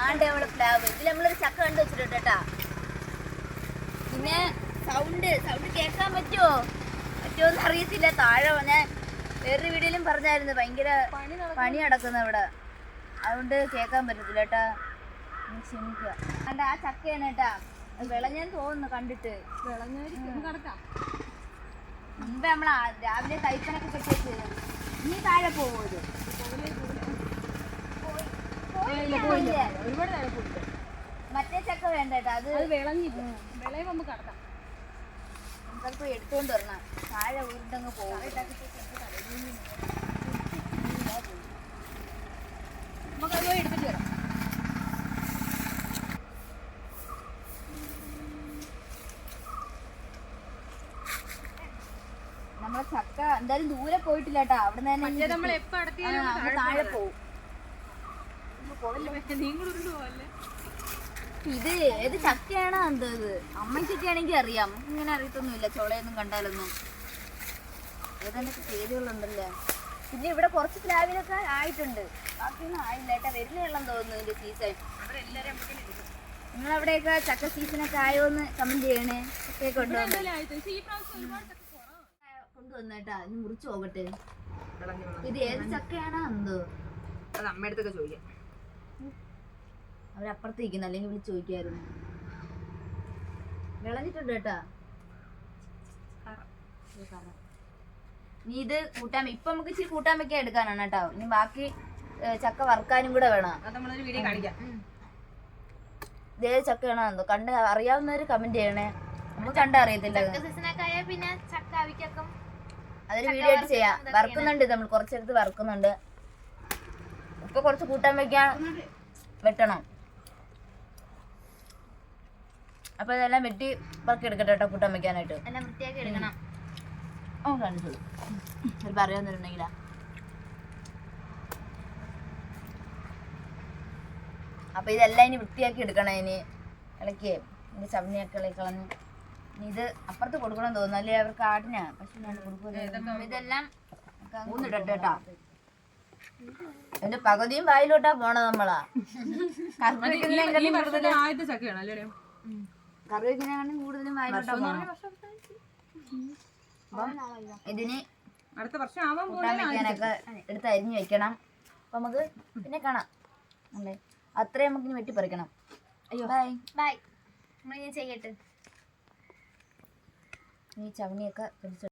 ആണ്ട് നമ്മളെ പ്ലാവ് ഇതിൽ നമ്മളൊരു ചക്ക കണ്ടു വെച്ചിട്ടുണ്ട് കേട്ടാ. പിന്നെ സൗണ്ട് കേൾക്കാൻ പറ്റുമോന്ന് അറിയത്തില്ല. താഴെ ഞാൻ വേറൊരു വീഡിയോയിലും പറഞ്ഞായിരുന്നു ഭയങ്കര പണി നടക്കുന്ന ഇവിടെ, അതുകൊണ്ട് കേൾക്കാൻ പറ്റത്തില്ല കേട്ടാ, ക്ഷമിക്കുക. അണ്ട ആ ചക്കയാണ് കേട്ടാ, വിളഞ്ഞെന്ന് തോന്നുന്നു കണ്ടിട്ട്. മുമ്പേ നമ്മൾ രാവിലെ കൈപ്പനൊക്കെ കെട്ടി വെച്ചത്. ഇനി താഴെ പോകുമത് മറ്റേ ചക്ക വേണ്ട കേട്ടോ, അത് വിളഞ്ഞില്ല. വിളയുമ്പോ കടത്താം. നമുക്കപ്പോൾ എടുത്തോണ്ട് വരണം. താഴെ ഉരുണ്ടങ്ങ് പോകും. നമുക്കത് പോയി എടുത്തിട്ട് വരാം. നമ്മളെ ചക്ക എന്തായാലും ദൂരെ പോയിട്ടില്ല കേട്ടാ, അവിടെ തന്നെ താഴെ പോവും. ഇത് ഏത് ചക്കയാണോ എന്തോ ഇത്, അമ്മയ്ക്കൊക്കെ ആണെങ്കിൽ അറിയാം, നമുക്ക് ഇങ്ങനെ അറിയത്തൊന്നുമില്ല ചുളയൊന്നും കണ്ടാലൊന്നും. ഏതെന്നൊക്കെ പേരുകളുണ്ടല്ലേ. പിന്നെ ഇവിടെ കുറച്ച് പ്ലാവിലൊക്കെ ആയിട്ടുണ്ട്, ബാക്കിയൊന്നും ആയില്ല കേട്ടാ, വരുന്നേള്ളം തോന്നുന്നു ഇതിന്റെ സീസൺ. നിങ്ങളവിടെയൊക്കെ ചക്ക സീസണൊക്കെ ആയോന്ന് കമന്റ് ചെയ്യണേ. ഒക്കെ കൊണ്ടുവന്നേട്ടാ, ഇനി മുറിച്ചു പോകട്ടെ. ഇത് ഏത് ചക്കയാണോ എന്തോ, അത് അമ്മയടുത്തൊക്കെ ചോദിക്കാം. അവരപ്പുറത്ത് ഇരിക്കുന്നു, അല്ലെങ്കിൽ വിളിച്ച് ചോദിക്കായിരുന്നു. വിളഞ്ഞിട്ടുണ്ട് കേട്ടാ. നീ ഇത് കൂട്ടാൻ ഇപ്പൊ നമുക്ക് ഇച്ചിരി കൂട്ടാൻ വെക്കാൻ എടുക്കാനാണ് കേട്ടോ. ഇനി ബാക്കി ചക്ക വറുക്കാനും കൂടെ വേണം. ഇതേ ചക്കയാണോ എന്തോ, കണ്ട് അറിയാവുന്നവര് കമന്റ് ചെയ്യണേ. നമുക്ക് കണ്ടറിയത്തില്ല. അതൊരു വീഡിയോ ആയിട്ട് ചെയ്യാം. വറുക്കുന്നുണ്ട്, നമ്മൾ കുറച്ചെടുത്ത് വറുക്കുന്നുണ്ട്. ഇപ്പൊ കുറച്ച് കൂട്ടാൻ വെക്കാൻ വെട്ടണം. അപ്പൊ ഇതെല്ലാം വെട്ടി പറക്കി എടുക്കട്ടെ കേട്ടോ, കൂട്ടാൻ വെക്കാനായിട്ട്. എല്ലാം വൃത്തിയാക്കി എടുക്കണം. ഓ കാണിച്ചോളൂ, ഒരു പറയാന്നുണ്ടെങ്കിലാ. അപ്പൊ ഇതെല്ലാം ഇനി വൃത്തിയാക്കി എടുക്കണം. ഇനി ഇളക്കിയേ ഇനി ചവണിയൊക്കെ ഇളക്കി കളഞ്ഞ് ഇത് അപ്പുറത്ത് കൊടുക്കണം തോന്നുന്നു, അല്ലേ അവർക്ക് ആടിനാ പശുവിനാണ് കൊടുക്കുന്നത്. ഇതെല്ലാം ഊന്നിടട്ടെ കേട്ടാ. എന്റെ പകുതിയും വായിലോട്ടാ പോണത് നമ്മളാ. കറി വയ്ക്കുന്നതിനെക്കാളും കൂടുതലും വായിലോട്ടാ പോണം. ഇതിന് അടുത്ത വർഷം കൂട്ടാൻ വെക്കാനൊക്കെ എടുത്ത് അരിഞ്ഞു വെക്കണം. അപ്പൊ നമുക്ക് പിന്നെ കാണാം അല്ലേ. അത്രയും നമുക്ക് ഇനി വെട്ടിപ്പറിക്കണം. അയ്യോ ബൈ ബൈ, നമ്മൾ ചെയ്യട്ടെ. ഈ ചവണിയൊക്കെ